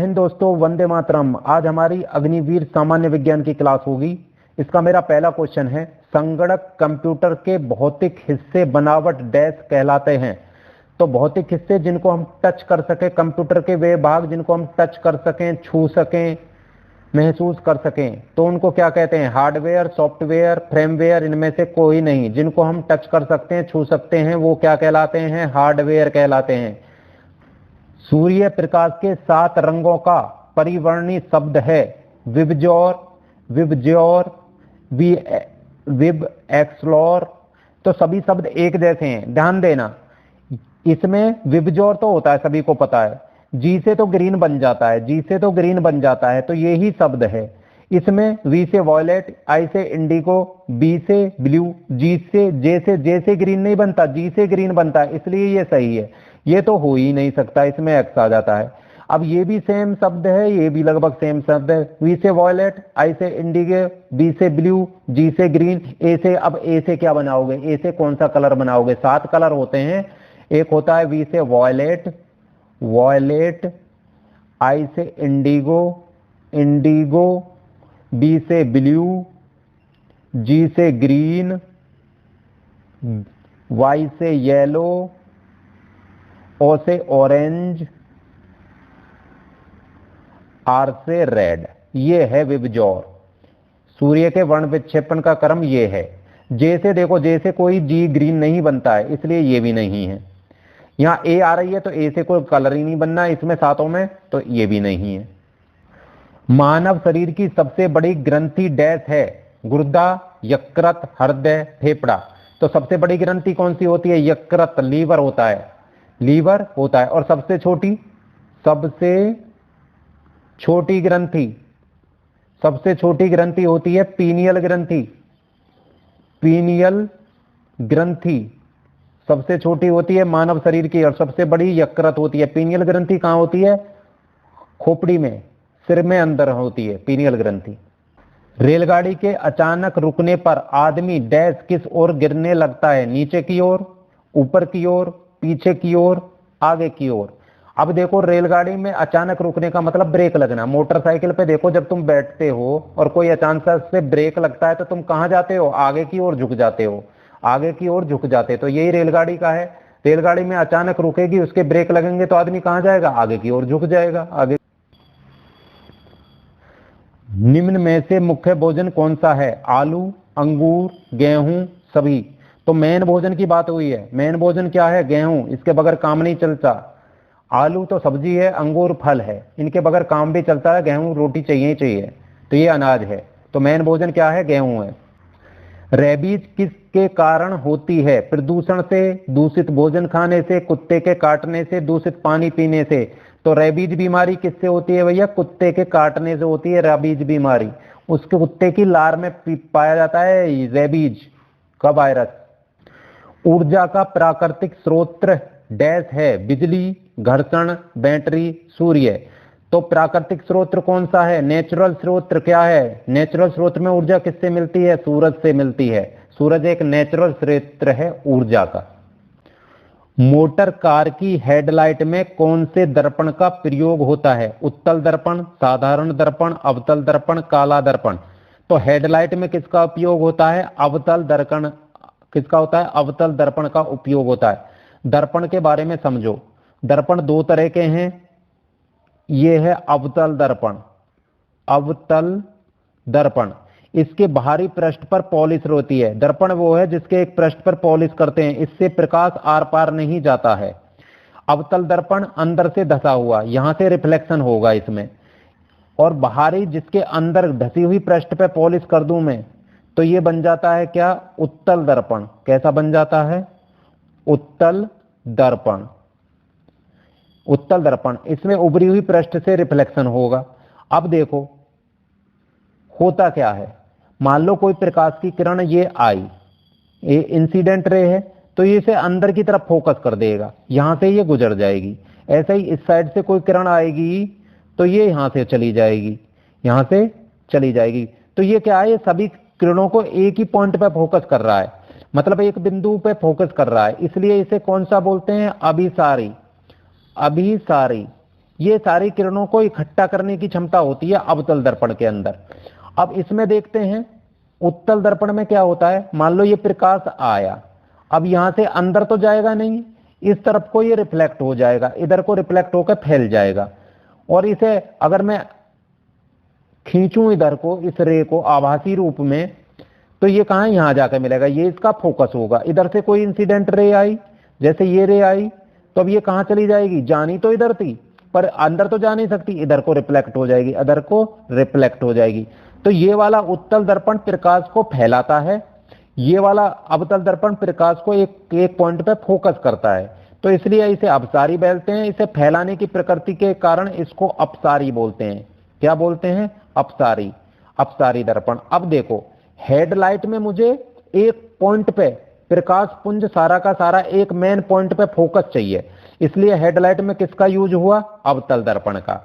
हिंद दोस्तों, वंदे मातरम। आज हमारी अग्निवीर सामान्य विज्ञान की क्लास होगी। इसका मेरा पहला क्वेश्चन है, संगणक कंप्यूटर के भौतिक हिस्से बनावट डैश कहलाते हैं। तो भौतिक हिस्से जिनको हम टच कर सकें, कंप्यूटर के वे भाग जिनको हम टच कर सकें, छू सकें, महसूस कर सकें, तो उनको क्या कहते हैं? Hardware, software, firmware. इनमें से कोई नहीं। जिनको हम टच कर सकते हैं, छू सकते हैं, वो क्या कहलाते हैं? हार्डवेयर कहलाते हैं। सूर्य प्रकाश के 7 रंगों का परिवर्णी शब्द है विबज्योर, विबज्योर, विब एक्सप्लोर। तो सभी शब्द एक जैसे हैं, ध्यान देना। इसमें विबज्योर तो होता है, सभी को पता है। जी से तो ग्रीन बन जाता है, जी से तो ग्रीन बन जाता है, तो ये ही शब्द है। इसमें वी से वॉयलेट, आई से इंडिगो, बी से ब्लू, जी से जे से ग्रीन नहीं बनता, जी से ग्रीन बनता है, इसलिए ये सही है। ये तो हो ही नहीं सकता, इसमें एक्स आ जाता है। अब ये भी सेम शब्द है, ये भी लगभग सेम शब्द है। वी से वॉयलेट, आई से इंडिगो, बी से ब्लू, जी से ग्रीन, ए से, अब ए से क्या बनाओगे? ए से कौन सा कलर बनाओगे? 7 कलर होते हैं। एक होता है वी से वॉयलेट, वॉयलेट, आई से इंडिगो, इंडिगो, बी से ब्लू, जी से ग्रीन, वाई से येलो, ओ से ऑरेंज, आर से रेड। ये है विबज्योर। सूर्य के वर्ण विक्षेपण का क्रम ये है। जे से देखो, जे से कोई जी ग्रीन नहीं बनता है, इसलिए ये भी नहीं है। यहां ए आ रही है तो ए से कोई कलर ही नहीं बनना है इसमें 7 में, तो ये भी नहीं है। मानव शरीर की सबसे बड़ी ग्रंथि डैश है गुर्दा, यकृत, हृदय, फेफड़ा। तो सबसे बड़ी ग्रंथि कौन सी होती है? यकृत, लीवर होता है, लीवर होता है। और सबसे छोटी, सबसे छोटी ग्रंथि, सबसे छोटी ग्रंथि होती है पीनियल ग्रंथि, पीनियल ग्रंथि सबसे छोटी होती है मानव शरीर की, और सबसे बड़ी यकृत होती है। पीनियल ग्रंथि कहां होती है? खोपड़ी में, सिर में अंदर होती है पीनियल ग्रंथि। रेलगाड़ी के अचानक रुकने पर आदमी डैश किस ओर गिरने लगता है? नीचे की ओर, ऊपर की ओर, पीछे की ओर, आगे की ओर। अब देखो, रेलगाड़ी में अचानक रुकने का मतलब ब्रेक लगना। मोटरसाइकिल पे देखो, जब तुम बैठते हो और कोई अचानक से ब्रेक लगता है तो तुम कहां जाते हो? आगे की ओर झुक जाते हो, आगे की ओर झुक जाते। तो यही रेलगाड़ी का है। रेलगाड़ी में अचानक रुकेगी, उसके ब्रेक लगेंगे तो आदमी कहां जाएगा? आगे की ओर झुक जाएगा, आगे। निम्न में से मुख्य भोजन कौन सा है? आलू, अंगूर, गेहूं, सभी। तो मेन भोजन की बात हुई है। मेन भोजन क्या है? गेहूं, इसके बगैर काम नहीं चलता। आलू तो सब्जी है, अंगूर फल है, इनके बगैर काम भी चलता है। गेहूं रोटी चाहिए ही चाहिए, तो ये अनाज है। तो मेन भोजन क्या है? गेहूं है। रेबीज किसके कारण होती है? प्रदूषण से, दूषित भोजन खाने से, कुत्ते के काटने से, दूषित पानी पीने से। तो रेबीज बीमारी किससे होती है भैया? कुत्ते के काटने से होती है रेबीज बीमारी। उसके कुत्ते की लार में पाया जाता है रेबीज का वायरस। ऊर्जा का प्राकृतिक स्रोत डैश है? बिजली, घर्षण, बैटरी, सूर्य। तो प्राकृतिक स्रोत कौन सा है? नेचुरल स्रोत क्या है? नेचुरल स्रोत में ऊर्जा किससे मिलती है? सूरज से मिलती है। सूरज एक नेचुरल स्रोत है ऊर्जा का। मोटर कार की हेडलाइट में कौन से दर्पण का प्रयोग होता है? उत्तल दर्पण, साधारण दर्पण, अवतल दर्पण, काला दर्पण। तो हेडलाइट में किसका उपयोग होता है? अवतल दर्पण। किसका होता है? अवतल दर्पण का उपयोग होता है। दर्पण के बारे में समझो। दर्पण 2 तरह के हैं। ये है अवतल दर्पण, अवतल दर्पण। इसके बाहरी पृष्ठ पर पॉलिश होती है। दर्पण वो है जिसके एक पृष्ठ पर पॉलिश करते हैं, इससे प्रकाश आर पार नहीं जाता है। अवतल दर्पण अंदर से धसा हुआ, यहां से रिफ्लेक्शन होगा इसमें। और बाहरी जिसके अंदर धसी हुई पृष्ठ पे पॉलिश कर दूं मैं, तो ये बन जाता है क्या? उत्तल दर्पण। कैसा बन जाता है? उत्तल दर्पण। उत्तल दर्पण, इसमें उभरी हुई पृष्ठ से रिफ्लेक्शन होगा। अब देखो होता क्या है। मान लो कोई प्रकाश की किरण ये आई, ये इंसिडेंट रे है, तो ये इसे अंदर की तरफ फोकस कर देगा, यहां से ये गुजर जाएगी। ऐसे ही इस साइड से कोई किरण आएगी तो ये यहां से चली जाएगी, यहां से चली जाएगी। तो ये क्या है? ये सभी किरणों को एक ही पॉइंट पे फोकस कर रहा है, मतलब एक बिंदु पे फोकस कर रहा है। इसलिए इसे कौन सा बोलते हैं? अभिसारी। अभिसारी। ये सारी किरणों को इकट्ठा करने की क्षमता होती है अवतल दर्पण के अंदर। अब इसमें देखते हैं उत्तल दर्पण में क्या होता है। मान लो ये प्रकाश आया, अब यहां से अंदर तो जाएगा नहीं, इस तरफ को ये रिफ्लेक्ट हो जाएगा, इधर को रिफ्लेक्ट होकर फैल जाएगा, और इसे अगर मैं खींचूं इधर को, इस रे को आभासी रूप में, तो ये कहां, यहां जाकर मिलेगा, ये इसका फोकस होगा। इधर से कोई इंसिडेंट रे आई, जैसे ये रे आई, तो अब ये कहां चली जाएगी, जानी तो इधर थी पर अंदर तो जा नहीं सकती, इधर को रिफ्लेक्ट हो जाएगी, इधर को रिफ्लेक्ट हो जाएगी। तो ये वाला उत्तल दर्पण प्रकाश को फैलाता है, ये वाला अवतल दर्पण प्रकाश को एक पॉइंट पे फोकस करता है, तो इसलिए इसे अपसारी बोलते हैं। इसे फैलाने की प्रकृति के कारण इसको अपसारी बोलते हैं। क्या बोलते हैं, अपसारी, अपसारी दर्पण। अब देखो हेडलाइट में मुझे एक पॉइंट पे प्रकाश पुंज सारा का सारा एक मेन पॉइंट पे फोकस चाहिए, इसलिए हेडलाइट में किसका यूज हुआ, अवतल दर्पण का।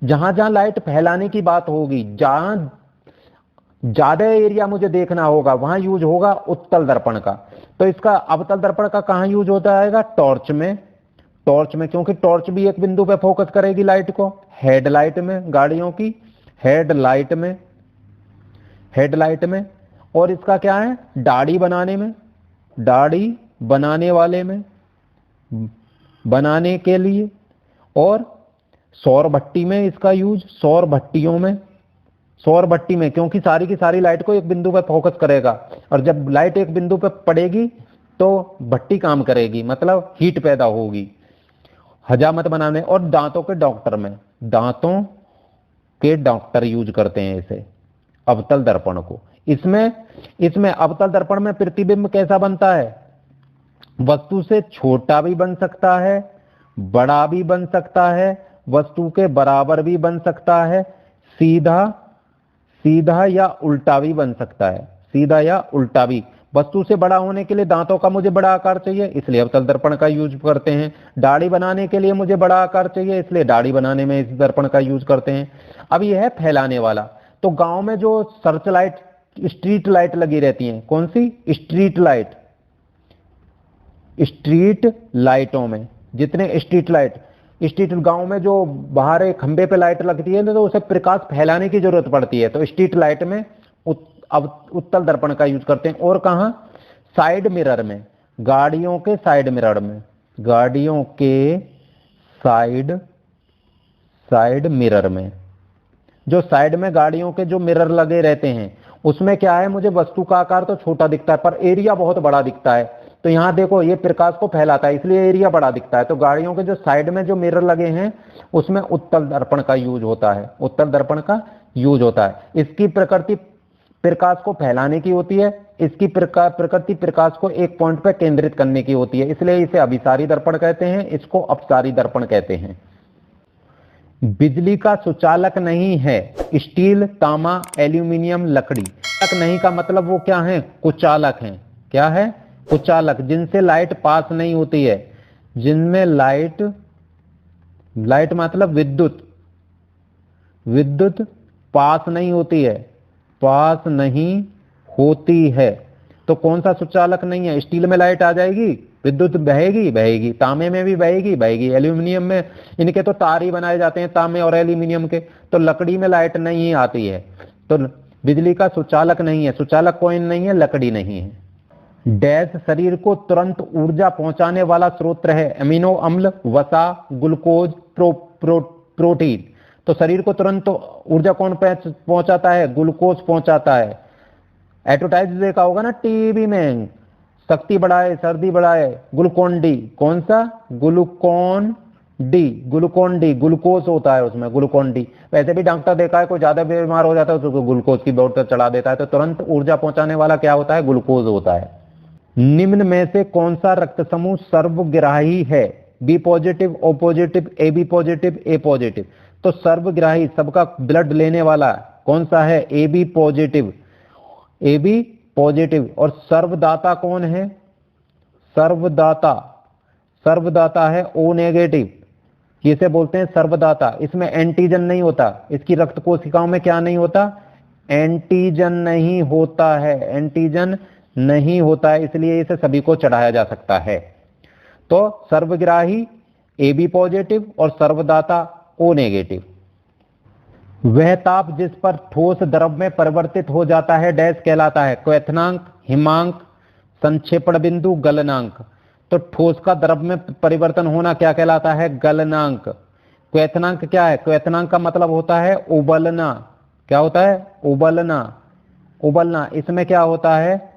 जहां जहां लाइट फैलाने की बात होगी, जहां ज्यादा एरिया मुझे देखना होगा, वहां यूज होगा उत्तल दर्पण का। तो इसका अवतल दर्पण का कहां यूज होता है, टॉर्च में। टॉर्च में, क्योंकि टॉर्च भी एक बिंदु पे फोकस करेगी लाइट को। हेडलाइट में, गाड़ियों की हेडलाइट में, हेडलाइट में, और इसका क्या है, दाढ़ी बनाने में, दाढ़ी बनाने वाले में, बनाने के लिए, और सौर भट्टी में इसका यूज, सौर भट्टियों में, सौर भट्टी में, क्योंकि सारी की सारी लाइट को एक बिंदु पर फोकस करेगा, और जब लाइट एक बिंदु पर पड़ेगी तो भट्टी काम करेगी, मतलब हीट पैदा होगी। हजामत बनाने, और दांतों के डॉक्टर में, दांतों के डॉक्टर यूज करते हैं इसे, अवतल दर्पण को। इसमें अवतल दर्पण में प्रतिबिंब कैसा बनता है, वस्तु से छोटा भी बन सकता है, बड़ा भी बन सकता है, वस्तु के बराबर भी बन सकता है, सीधा सीधा या उल्टा भी बन सकता है, सीधा या उल्टा भी। वस्तु से बड़ा होने के लिए दांतों का मुझे बड़ा आकार चाहिए, इसलिए अवतल दर्पण का यूज करते हैं। दाढ़ी बनाने के लिए मुझे बड़ा आकार चाहिए, इसलिए दाढ़ी बनाने में इस दर्पण का यूज करते हैं। अब यह है फैलाने वाला। तो गांव में जो सर्च लाइट, स्ट्रीट लाइट लगी रहती हैं, कौन सी, स्ट्रीट लाइट, स्ट्रीट लाइटों में, जितने स्ट्रीट लाइट, स्ट्रीट गांव में जो बाहर एक खंबे पे लाइट लगती है तो उसे प्रकाश फैलाने की जरूरत पड़ती है, तो स्ट्रीट लाइट में उत्तल दर्पण का यूज करते हैं। और कहां, साइड मिरर में, गाड़ियों के साइड मिरर में, गाड़ियों के साइड मिरर में, जो साइड में गाड़ियों के जो मिरर लगे रहते हैं, उसमें क्या है, मुझे वस्तु का आकार तो छोटा दिखता है पर एरिया बहुत बड़ा दिखता है। तो यहां देखो ये प्रकाश को फैलाता है, इसलिए एरिया बड़ा दिखता है। तो गाड़ियों के जो साइड में जो मिरर लगे हैं उसमें उत्तल दर्पण का यूज होता है, उत्तल दर्पण का यूज होता है। इसकी प्रकृति प्रकाश को फैलाने की होती है, इसकी प्रकृति प्रकाश को एक पॉइंट पर केंद्रित करने की होती है, इसलिए इसे अभिसारी दर्पण कहते हैं, इसको अपसारी दर्पण कहते हैं। बिजली का सुचालक नहीं है, स्टील, तांबा, एल्यूमिनियम, लकड़ी। तक नहीं का मतलब वो क्या है, कुचालक हैं। क्या है, कुचालक, जिनसे लाइट पास नहीं होती है, जिनमें लाइट मतलब विद्युत पास नहीं होती है, पास नहीं होती है। तो कौन सा सुचालक नहीं है, स्टील में लाइट आ जाएगी, विद्युत बहेगी, तांबे में भी बहेगी, एल्यूमिनियम में, इनके तो तार ही बनाए जाते हैं तांबे और एल्यूमिनियम के। तो लकड़ी में लाइट नहीं आती है, तो बिजली का सुचालक नहीं है, सुचालक कोइन नहीं है, लकड़ी नहीं है। डैश शरीर को तुरंत ऊर्जा पहुंचाने वाला स्रोत है, अमीनो अम्ल, वसा, ग्लूकोज, प्रोटीन। तो शरीर को तुरंत ऊर्जा कौन पहुंचाता है, ग्लूकोज पहुंचाता है। एडवर्टाइज देखा होगा ना टीवी में, शक्ति बढ़ाए, सर्दी बढ़ाए, ग्लूकोन डी। कौन सा, ग्लूकोन डी, ग्लूकोज होता है उसमें, ग्लूकोन डी। वैसे भी डॉक्टर देखा है, कोई ज्यादा बीमार हो जाता है उसको ग्लूकोज की बोतल चढ़ा देता है, तो तुरंत ऊर्जा पहुंचाने वाला क्या होता है, ग्लूकोज होता है। निम्न में से कौन सा रक्त समूह सर्वग्राही है, B positive, O positive, A B positive, A positive. तो सर्वग्राही, सबका ब्लड लेने वाला कौन सा है, A B positive, A B positive. और सर्वदाता कौन है, सर्वदाता है ओ नेगेटिव, जिसे बोलते हैं सर्वदाता। इसमें एंटीजन नहीं होता, इसकी रक्त कोशिकाओं में क्या नहीं होता, एंटीजन नहीं होता है, एंटीजन नहीं होता है, इसलिए इसे सभी को चढ़ाया जा सकता है। तो सर्वग्राही ए बी पॉजिटिव और सर्वदाता O नेगेटिव। वह ताप जिस पर ठोस द्रव में परिवर्तित हो जाता है डैश कहलाता है, क्वथनांक, हिमांक, संक्षेपण बिंदु, गलनांक। तो ठोस का द्रव में परिवर्तन होना क्या कहलाता है? गलनांक। क्वथनांक क्या है? क्वथनांक का मतलब होता है उबलना। क्या होता है? उबलना। उबलना। इसमें क्या होता है?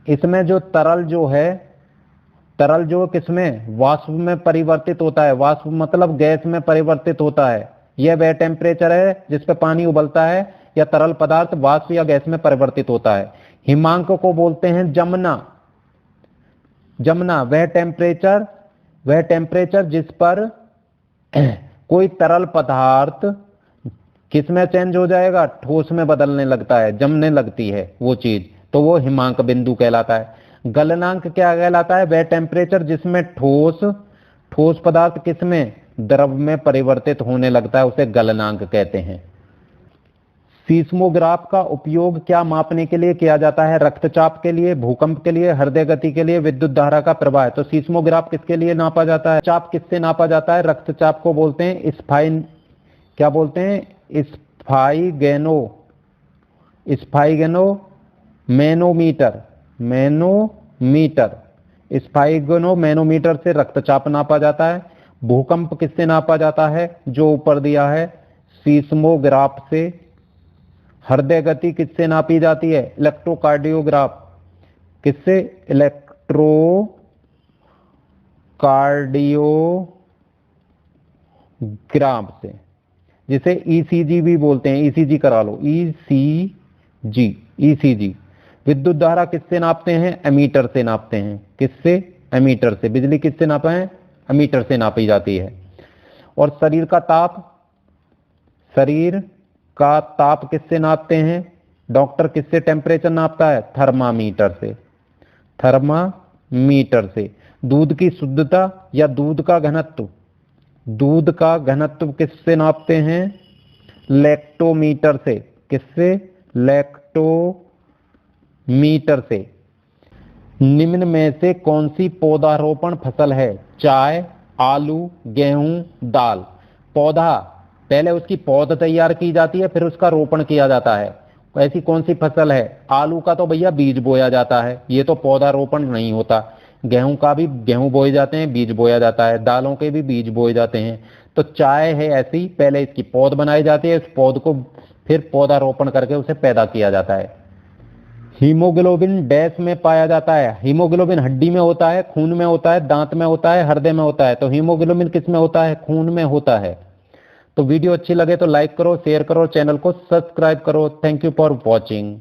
इसमें जो तरल जो है, तरल जो किसमें? वाष्प में परिवर्तित होता है। वाष्प मतलब गैस में परिवर्तित होता है। यह वह टेम्परेचर है जिस पे पानी उबलता है या तरल पदार्थ वाष्प या गैस में परिवर्तित होता है। हिमांक को बोलते हैं जमना। जमना वह टेम्परेचर जिस पर कोई तरल पदार्थ किसमें चेंज हो जाएगा? ठोस में बदलने लगता है, जमने लगती है वो चीज, तो वो हिमांक बिंदु कहलाता है। गलनांक क्या कहलाता है? वह टेम्परेचर जिसमें ठोस पदार्थ किसमें? द्रव में परिवर्तित होने लगता है, उसे गलनांक कहते हैं। सीस्मोग्राफ का उपयोग क्या मापने के लिए किया जाता है? रक्तचाप के लिए, भूकंप के लिए, हृदय गति के लिए, विद्युत धारा का प्रवाह। तो सीस्मोग्राफ किसके लिए नापा जाता है? चाप किससे नापा जाता है? रक्तचाप को बोलते हैं क्या बोलते हैं? मैनोमीटर से रक्तचाप नापा जाता है। भूकंप किससे नापा जाता है? जो ऊपर दिया है, सीस्मोग्राफ से। हृदय गति किससे नापी जाती है? इलेक्ट्रोकार्डियोग्राफ। किससे? इलेक्ट्रोकार्डियोग्राफ से, जिसे ईसीजी भी बोलते हैं। ईसीजी करा लो, ईसीजी। विद्युत धारा किससे नापते हैं? एमीटर से नापते हैं। किससे? एमीटर से। बिजली किससे नापा है? एमीटर से नापी जाती है। और शरीर का ताप किससे नापते हैं? डॉक्टर किससे टेम्परेचर नापता है? थर्मामीटर से। दूध की शुद्धता या दूध का घनत्व किससे नापते हैं? लैक्टोमीटर से। किससे? लैक्टोमीटर से। निम्न में से कौन सी पौधारोपण फसल है? चाय, आलू, गेहूं, दाल। पौधा, पहले उसकी पौध तैयार की जाती है, फिर उसका रोपण किया जाता है। ऐसी कौन सी फसल है? आलू का तो भैया बीज बोया जाता है, ये तो पौधारोपण नहीं होता। गेहूं का भी गेहूं बोए जाते हैं, बीज बोया जाता है। दालों के भी बीज बोए जाते हैं। तो चाय है ऐसी, पहले इसकी पौध बनाई जाती है, उस पौध को फिर पौधारोपण करके उसे पैदा किया जाता है। हीमोग्लोबिन डैश में पाया जाता है। हीमोग्लोबिन हड्डी में होता है, खून में होता है, दांत में होता है, हृदय में होता है। तो हीमोग्लोबिन किस में होता है? खून में होता है। तो वीडियो अच्छी लगे तो लाइक करो, शेयर करो, चैनल को सब्सक्राइब करो। Thank you for watching.